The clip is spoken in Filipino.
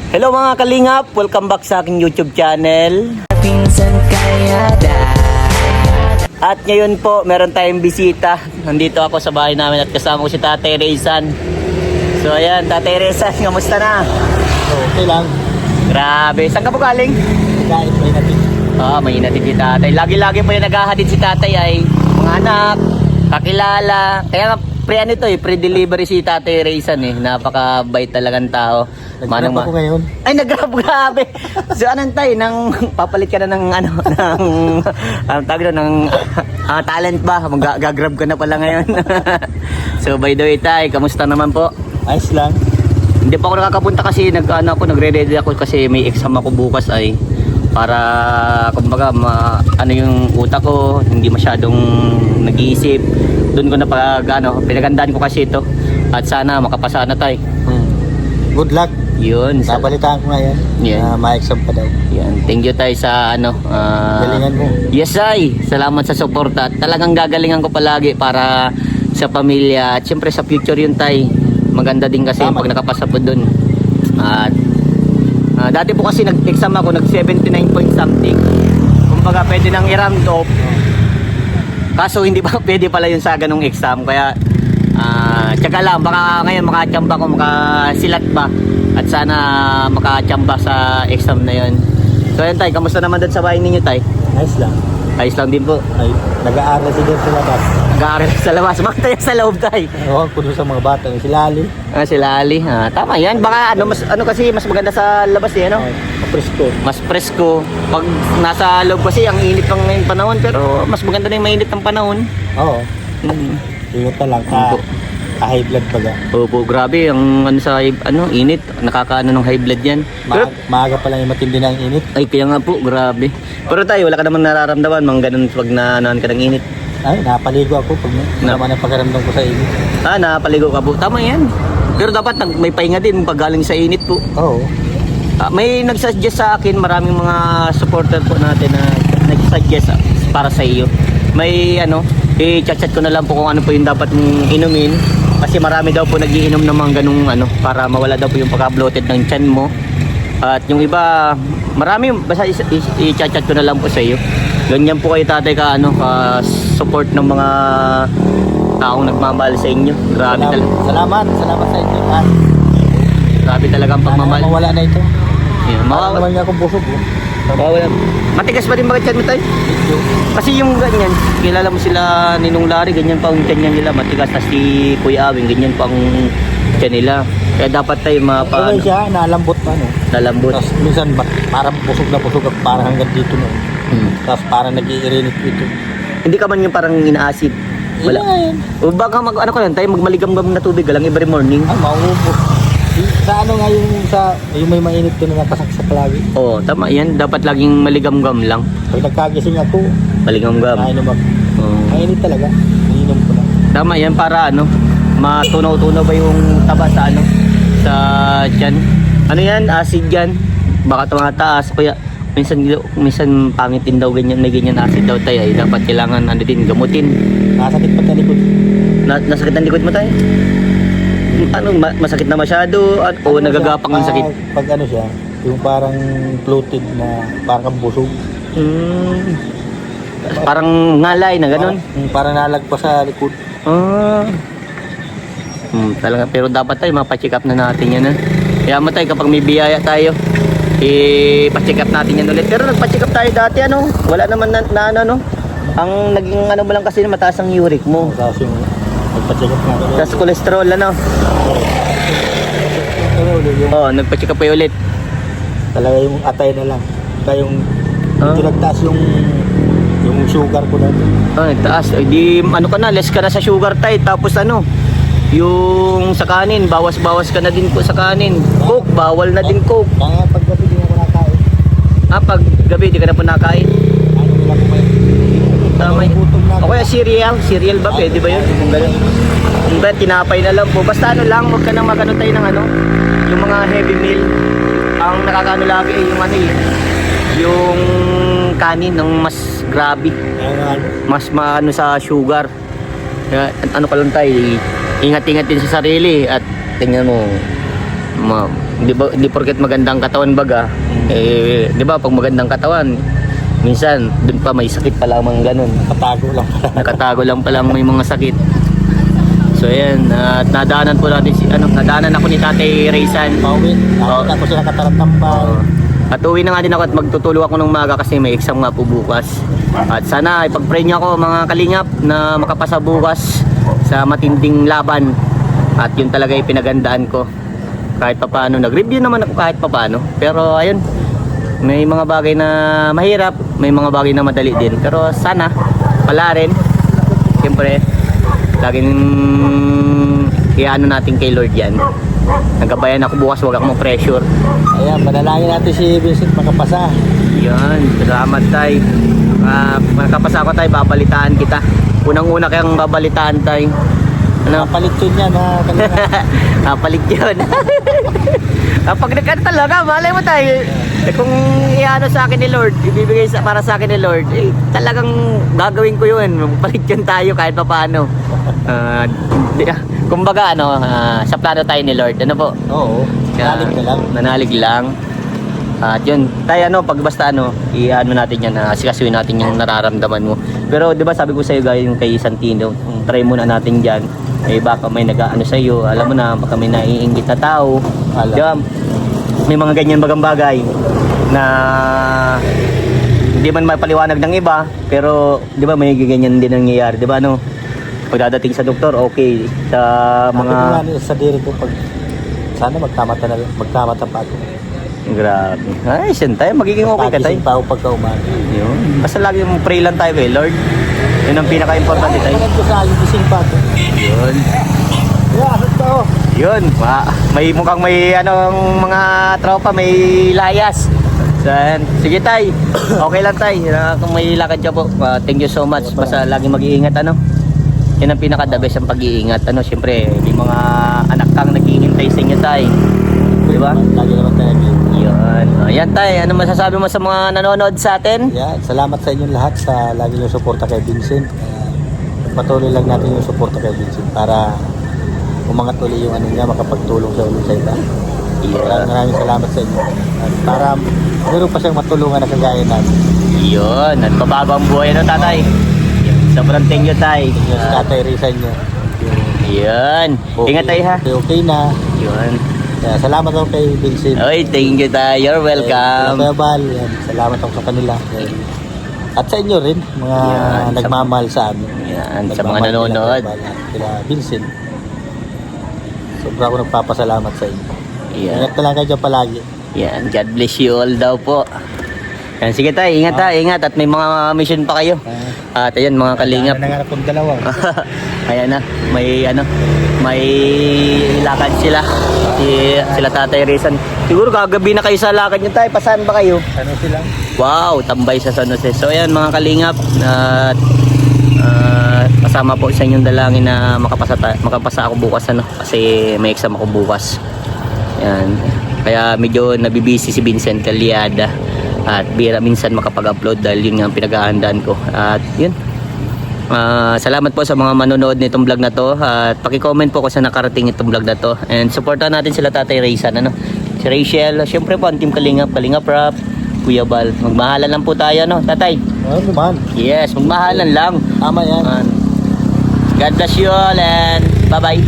Hello mga kalingap, welcome back sa aking YouTube channel. At ngayon po, meron tayong bisita. Nandito ako sa bahay namin at kasama ko si Tatay Rezan. So ayan, Tatay Rezan, kamusta na? Okay lang. Grabe, saan ka po galing? Kahit may natin. May inatid si Tatay. Lagi-lagi po yung naghahatid si Tatay ay mga anak, kakilala. Kaya nga pre-delivery si Tatay Rezan eh. Napakabait talagang tao. Nag-grab ako ngayon. Ay, nag-grab, grabe. So, anong tayo? Papalit ka na ng, tawag doon, ng talent ba? Mag-grab ka na pala ngayon. So, by the way, Tay, kamusta naman po? Ayos lang. Hindi pa ako nakakapunta kasi nagre-ready ako kasi may exam ako bukas ay para, kumbaga, yung utak ko, hindi masyadong nag-iisip. Doon ko na pinagandaan ko kasi ito. At sana makapasa na Tay. Good luck. Yun. Nabalitaan ko ngayon. Yeah. Ma-exam pa daw. Yan. Thank you Tay sa Galingan mo. Yes ay. Salamat sa suporta. Talagang gagalingan ko palagi para sa pamilya. At syempre sa future yun Tay. Maganda din kasi pag nakapasa po dun. At dati po kasi nag-exam ako. Nag-79 point something. Kumbaga pwede nang i-round off. Kaso hindi pa pwede pala yun sa ganung exam. Kaya tsaga lang. Baka ngayon makachamba ko. Makasilat pa. At sana makachamba sa exam na yun. So ayun Tay, kamusta naman doon sa bahay ninyo Tay? Ayos lang. Ayos lang din po. Ay, nag-aaral si Dad sa labas. Nag-aaral sa labas. Bakit tayo sa loob Tay? Ewan ko doon sa mga bata. Si Lali. Si Lali. Tama yan. Baka kasi mas maganda sa labas eh. Ano? Presko. Mas presko. Pag nasa loob kasi ang init pang ngayong panahon. Pero mas maganda na yung mainit ng panahon. Oo. Ingat na lang. High blood baga. Opo, grabe. Ang init. Nakakaano ng high blood yan. Pero, Maaga pa lang yung matindi ng init. ay, kaya nga po. Grabe. Pero Tay, wala ka naman nararamdaman. Mga ganun pag nanonood ka ng init. Ay, napaligo ako pag naman ang pagkaramdam ko sa init. Napaligo ka po. Tama yan. Pero dapat may pahinga din pag galing sa init po. Oo. May nagsuggest sa akin, maraming mga supporter po natin na nagsuggest para sa iyo. May i-chat ko na lang po kung ano po yung dapat mong inumin. Kasi marami daw po nagiinom ng mga ganung para mawala daw po yung pagka-bloated ng tiyan mo. At yung iba, marami, basta i-chat ko na lang po sa iyo. Ganyan po kayo Tatay ka support ng mga taong nagmamahal sa inyo. Grabe talaga. Salamat sa inyo. Grabe talaga ang pagmamahal. Mawala na ito. Yeah, naman niya akong busog. Matigas pa din bakit yan mo Tay? Kasi yung ganyan, kilala mo sila Ninong Larry, ganyan pa ang tiyan nila, matigas. Na si Kuya Awing, ganyan pa ang tiyan nila. Kaya dapat tayo Okay siya, nalambot pa nalambot. Tapos minsan parang busog na busog, parang hanggang dito na. Tapos parang nag-iirinit dito. Hindi ka man yung parang inaasid. Wala. O baka tayo magmaligam-gam na tubig lang every morning. Mauubos. Sa yung may mainit ko na nakasaksak lagi. Oo, tama yan. Dapat laging maligam-gam lang. Pag nagkagising ako, Maligam-gam. nainom ako. Mainit talaga. Nainom ko na. Tama yan para matunaw-tunaw ba yung taba sa sa tiyan. Ano yan? Acid yan. Baka tumataas. Kaya minsan pangit din daw ganyan, may ganyan acid daw tayo. Ay, dapat kailangan gamutin. Nakasakit pa sa likod. Nasakit ang likod mo tayo? Masakit na masyado o nagagapang ang sakit? Pag siya, yung parang bloated na parang busog. Parang ngalay na ganun? Parang nalagpas sa likod. Talaga, pero dapat tayo mapacheck up na natin yan. Kaya mo tayo kapag may biyaya tayo, ipa-check up natin yan ulit. Pero nagpa-check up tayo dati wala naman ang naging mo lang kasi mataas ang uric mo. Tapos yung nagpa-check up natin. Tapos cholesterol nagpa-check up kayo ulit. Talaga yung atay na lang. Kaya yung ito nagtaas yung sugar ko na. Taas. Di ka na, less ka na sa sugar tayo. Tapos yung sa kanin, bawas-bawas ka na din po sa kanin. Coke, bawal na din Coke. Kaya pag gabi di ako nakain. Pag gabi di ka na po nakain. Tama yun. O kaya cereal ba? Pwede ba yun? Kung gano'n. Kung ba, tinapay na lang po. Basta lang, huwag ka nang magano tayo ng yung mga heavy meal. Ang nakakaano lagi yung kanin ng mas grabe. Mas maano sa sugar. Kaya, ka lang tayo, ingat-ingat din sa sarili at tingnan mo, Di porket magandang katawan baga. Eh, di ba pag magandang katawan, minsan dun pa may sakit pa lamang ganun. Patago lang pala. Nakatago lang pa lang may mga sakit. So ayan, at nadaanan po natin nadaanan ako ni Tatay Raysan. Pauwi. Oo. Ako sila katarantambay. At uwi na nga din ako at magtutulog ako ng maga kasi may exam nga po bukas. At sana ipag-pray niyo ako mga kalingap na makapasa bukas sa matinding laban. At yun talaga yung pinagandaan ko. Kahit papaano, nag-review naman ako kahit papaano. Pero ayun, may mga bagay na mahirap, may mga bagay na madali din. Pero sana, pala rin, siyempre, laging iano natin kay Lord yan. Nagabayan ako bukas, wag akong pressure. Ayan, manalangin natin si Vincent makapasa. Yan, salamat tay. Makapasa ko tay, babalitaan kita. Unang-una kayang babalitaan tay. Ano? Napalit yun yan ha. Kanina. Kapalit yun. Pag nagkano talaga, malay mo tayo. Eh, kung iano sa akin ni Lord, ibibigay para sa akin ni Lord, eh, talagang gagawin ko yun. Magpalit yun tayo kahit pa paano. Kumbaga, sa plano tayo ni Lord. Ano po? Oo. Nalig ka lang. Nanalig lang. At yun, tayo pag basta i-ano natin yan, asikasuhin natin yung nararamdaman mo. Pero 'di ba sabi ko sa iyo guys, yung kay Santino, try muna natin diyan. Eh baka may nag-aano sa iyo, alam mo na, baka may naiinggit na tao. 'Di ba? May mga ganyan bagang bagay na hindi man mapaliwanag ng iba, pero 'di ba may ganyan din nangyayari, 'di ba pagdadating sa doktor, okay, sa mga sa diri ko pag sana magkamata pa ako. Grabe. Ay, siyempre, magiging okay ka tayo. Pagising pa ako pagka umaga. Yun. Basta lagi mong pray lang tayo kay Lord. Yun ang pinaka-importante tayo. Ko sa aling gising pa ako. Yun. Yeah, ito. Yun. May mukhang may mga tropa, may layas. Sige tay. Okay lang tay. Kung may lakad ka po. Thank you so much. Basta lagi mag-iingat Yan ang pinaka-the best ang pag-iingat. Siyempre, may mga anak kang naghihintay sa inyo tay. Di ba? Lagi naman tayo. Yun. Ayan tay, ano masasabi mo sa mga nanonood sa atin? Yeah, salamat sa inyong lahat sa lagi yung suporta kay Vincent. Patuloy lang natin yung suporta kay Vincent para umangat ulit yung niya, makapagtulong siya ulit sa iba. Yeah. Maraming salamat sa inyo. At para meron pa siyang matulungan na kagaya natin. Yun, at mabago ang buhay tatay. Sobrang thank you tay. Yung si Tatay Rizal niya. Yun. Okay, Ingat tayo ha. Okay na. Yun. Kaya salamat ako kay Vincent. Oy, thank you tay. You're welcome. Kaya Bal, salamat ako sa kanila. At sa inyo rin, mga Yan, nagmamahal sa amin. Yan, sa mga Nagmamahal nanonood. Kila Vincent. Sobra ako nagpapasalamat sa inyo. Yan. Ingat na lang kayo dyan palagi. Yan, God bless you all daw po. Yan, sige tayo, ingat ingat at may mga mission pa kayo. At ayan mga kalingap. Nanganap kong dalawa. Ayan may lakad sila. Sila Tatay Rizal. Siguro kagabi na kayo sa lakad nyo tayo. Pasaan ba kayo? Ano sila? Wow, tambay sa San Jose. So ayan mga kalingap. At kasama po sa inyong dalangin na makapasa ako bukas kasi may exam ako bukas. Yan. Kaya medyo nabibisi si Vincent Calyada. At bira minsan makapag-upload dahil yun nga ang pinag-aandaan ko. At yun. Salamat po sa mga manonood nitong vlog na to. At paki-comment po kung saan nakarating itong vlog na to. And supportan natin sila Tatay Raysan. Si Rachel. Siyempre po ang team Kalingap Rap, Kuya Bal. Magmahalan lang po tayo Tatay. Ano naman? Yes, magmahalan lang. Tama yan. God bless you all and bye bye.